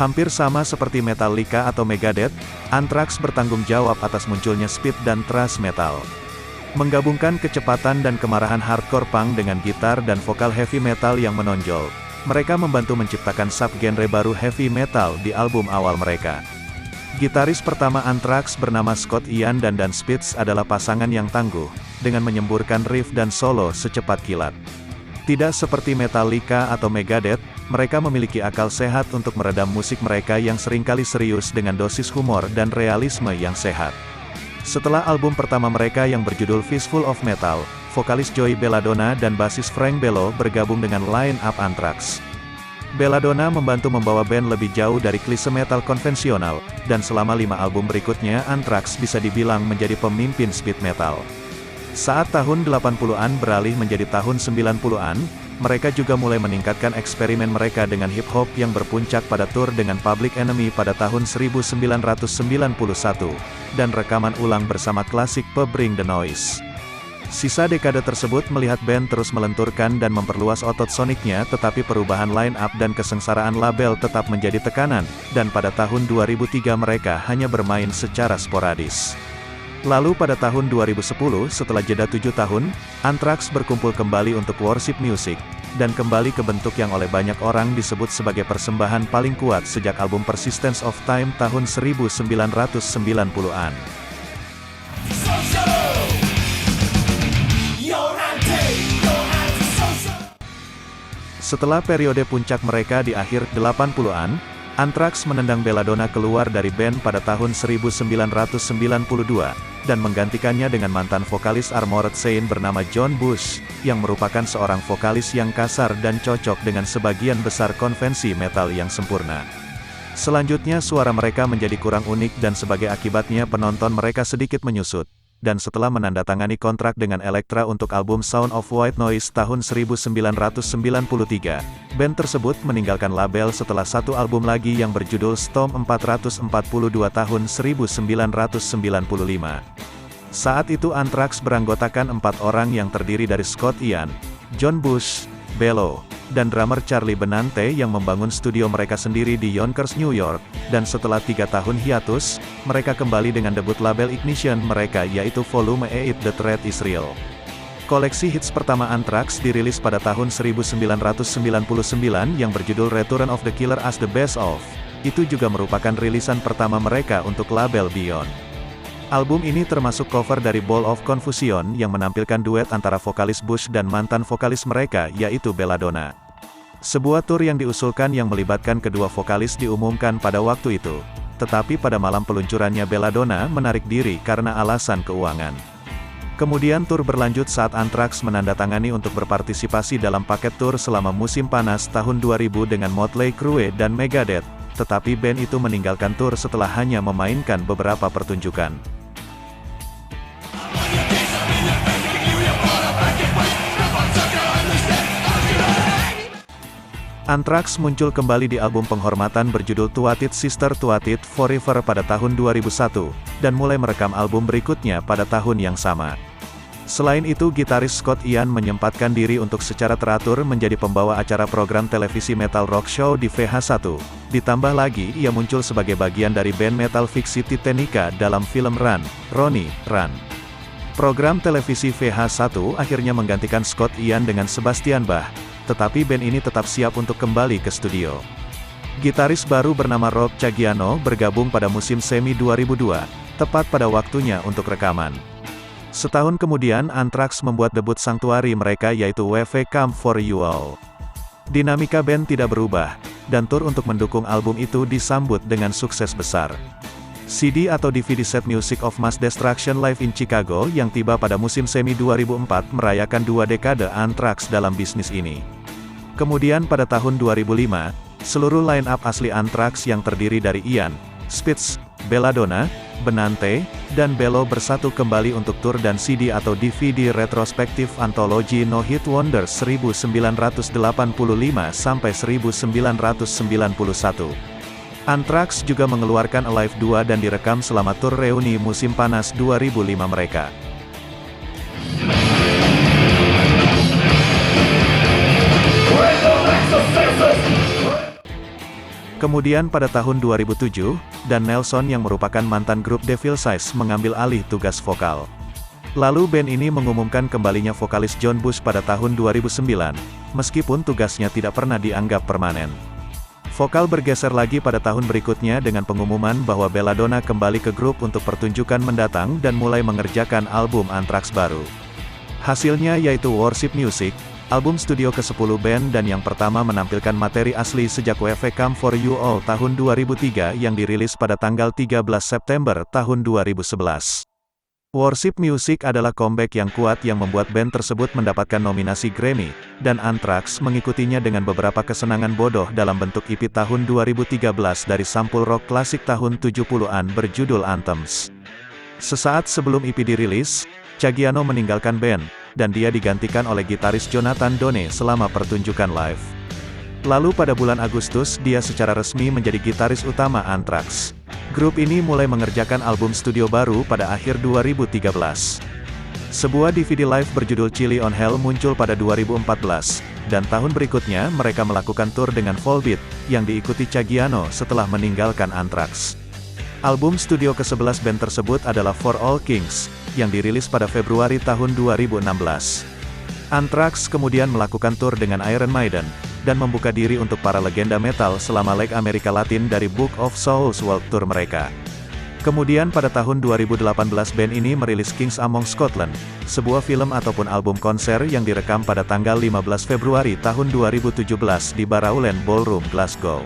Hampir sama seperti Metallica atau Megadeth, Anthrax bertanggung jawab atas munculnya speed dan thrash metal. Menggabungkan kecepatan dan kemarahan hardcore punk dengan gitar dan vokal heavy metal yang menonjol, mereka membantu menciptakan subgenre baru heavy metal di album awal mereka. Gitaris pertama Anthrax bernama Scott Ian dan Dan Spitz adalah pasangan yang tangguh, dengan menyemburkan riff dan solo secepat kilat. Tidak seperti Metallica atau Megadeth, mereka memiliki akal sehat untuk meredam musik mereka yang seringkali serius dengan dosis humor dan realisme yang sehat. Setelah album pertama mereka yang berjudul Fistful of Metal, vokalis Joey Belladonna dan basis Frank Bello bergabung dengan line-up Anthrax. Belladonna membantu membawa band lebih jauh dari klise metal konvensional, dan selama 5 album berikutnya Anthrax bisa dibilang menjadi pemimpin speed metal. Saat tahun 80-an beralih menjadi tahun 90-an, mereka juga mulai meningkatkan eksperimen mereka dengan hip-hop yang berpuncak pada tur dengan Public Enemy pada tahun 1991, dan rekaman ulang bersama klasik pub Bring the Noise. Sisa dekade tersebut melihat band terus melenturkan dan memperluas otot soniknya, tetapi perubahan line-up dan kesengsaraan label tetap menjadi tekanan, dan pada tahun 2003 mereka hanya bermain secara sporadis. Lalu pada tahun 2010, setelah jeda 7 tahun, Anthrax berkumpul kembali untuk Worship Music, dan kembali ke bentuk yang oleh banyak orang disebut sebagai persembahan paling kuat sejak album Persistence of Time tahun 1990-an. Setelah periode puncak mereka di akhir 80-an, Anthrax menendang Belladonna keluar dari band pada tahun 1992, dan menggantikannya dengan mantan vokalis Armored Saint bernama John Bush, yang merupakan seorang vokalis yang kasar dan cocok dengan sebagian besar konvensi metal yang sempurna. Selanjutnya suara mereka menjadi kurang unik dan sebagai akibatnya penonton mereka sedikit menyusut. Dan setelah menandatangani kontrak dengan Elektra untuk album Sound of White Noise tahun 1993, band tersebut meninggalkan label setelah satu album lagi yang berjudul Storm 442 tahun 1995. Saat itu Anthrax beranggotakan 4 orang yang terdiri dari Scott Ian, John Bush, Bello, dan drummer Charlie Benante yang membangun studio mereka sendiri di Yonkers, New York, dan setelah 3 tahun hiatus, mereka kembali dengan debut label Ignition mereka yaitu Volume 8 The Threat Is Real. Koleksi hits pertama Anthrax dirilis pada tahun 1999 yang berjudul Return of the Killer as the Best Of. Itu juga merupakan rilisan pertama mereka untuk label Beyond. Album ini termasuk cover dari Ball of Confusion yang menampilkan duet antara vokalis Bush dan mantan vokalis mereka yaitu Belladonna. Sebuah tur yang diusulkan yang melibatkan kedua vokalis diumumkan pada waktu itu. Tetapi pada malam peluncurannya Belladonna menarik diri karena alasan keuangan. Kemudian tur berlanjut saat Anthrax menandatangani untuk berpartisipasi dalam paket tur selama musim panas tahun 2000 dengan Motley Crue dan Megadeth, tetapi band itu meninggalkan tur setelah hanya memainkan beberapa pertunjukan. Anthrax muncul kembali di album penghormatan berjudul Twisted Sister Twisted Forever pada tahun 2001, dan mulai merekam album berikutnya pada tahun yang sama. Selain itu gitaris Scott Ian menyempatkan diri untuk secara teratur menjadi pembawa acara program televisi metal rock show di VH1. Ditambah lagi ia muncul sebagai bagian dari band metal fiksi Titanica dalam film Run, Ronnie, Run. Program televisi VH1 akhirnya menggantikan Scott Ian dengan Sebastian Bach, tetapi band ini tetap siap untuk kembali ke studio. Gitaris baru bernama Rob Caggiano bergabung pada musim semi 2002, tepat pada waktunya untuk rekaman. Setahun kemudian Anthrax membuat debut Sanctuary mereka yaitu WV Come For You All. Dinamika band tidak berubah, dan tur untuk mendukung album itu disambut dengan sukses besar. CD atau DVD set Music of Mass Destruction Live in Chicago yang tiba pada musim semi 2004 merayakan 2 dekade Anthrax dalam bisnis ini. Kemudian pada tahun 2005, seluruh line-up asli Anthrax yang terdiri dari Ian, Spitz, Belladonna, Benante, dan Bello bersatu kembali untuk tur dan CD atau DVD retrospektif antologi No Hit Wonders 1985 sampai 1991. Anthrax juga mengeluarkan Alive 2 dan direkam selama tur reuni musim panas 2005 mereka. Kemudian pada tahun 2007, Dan Nelson yang merupakan mantan grup Devil Size mengambil alih tugas vokal. Lalu band ini mengumumkan kembalinya vokalis John Bush pada tahun 2009, meskipun tugasnya tidak pernah dianggap permanen. Vokal bergeser lagi pada tahun berikutnya dengan pengumuman bahwa Belladonna kembali ke grup untuk pertunjukan mendatang dan mulai mengerjakan album Anthrax baru. Hasilnya yaitu Worship Music, album studio ke-10 band dan yang pertama menampilkan materi asli sejak We've Come For You All tahun 2003 yang dirilis pada tanggal 13 September tahun 2011. Worship Music adalah comeback yang kuat yang membuat band tersebut mendapatkan nominasi Grammy, dan Anthrax mengikutinya dengan beberapa kesenangan bodoh dalam bentuk EP tahun 2013 dari sampul rock klasik tahun 70-an berjudul Anthems. Sesaat sebelum EP dirilis, Caggiano meninggalkan band, dan dia digantikan oleh gitaris Jonathan Donne selama pertunjukan live. Lalu pada bulan Agustus dia secara resmi menjadi gitaris utama Anthrax. Grup ini mulai mengerjakan album studio baru pada akhir 2013. Sebuah DVD live berjudul Chilly on Hell muncul pada 2014, dan tahun berikutnya mereka melakukan tour dengan Volbeat, yang diikuti Caggiano setelah meninggalkan Anthrax. Album studio ke-11 band tersebut adalah For All Kings, yang dirilis pada Februari tahun 2016. Anthrax kemudian melakukan tour dengan Iron Maiden, dan membuka diri untuk para legenda metal selama leg Amerika Latin dari Book of Souls World Tour mereka. Kemudian pada tahun 2018 band ini merilis Kings Among Scotland, sebuah film ataupun album konser yang direkam pada tanggal 15 Februari tahun 2017 di Barrowland Ballroom, Glasgow.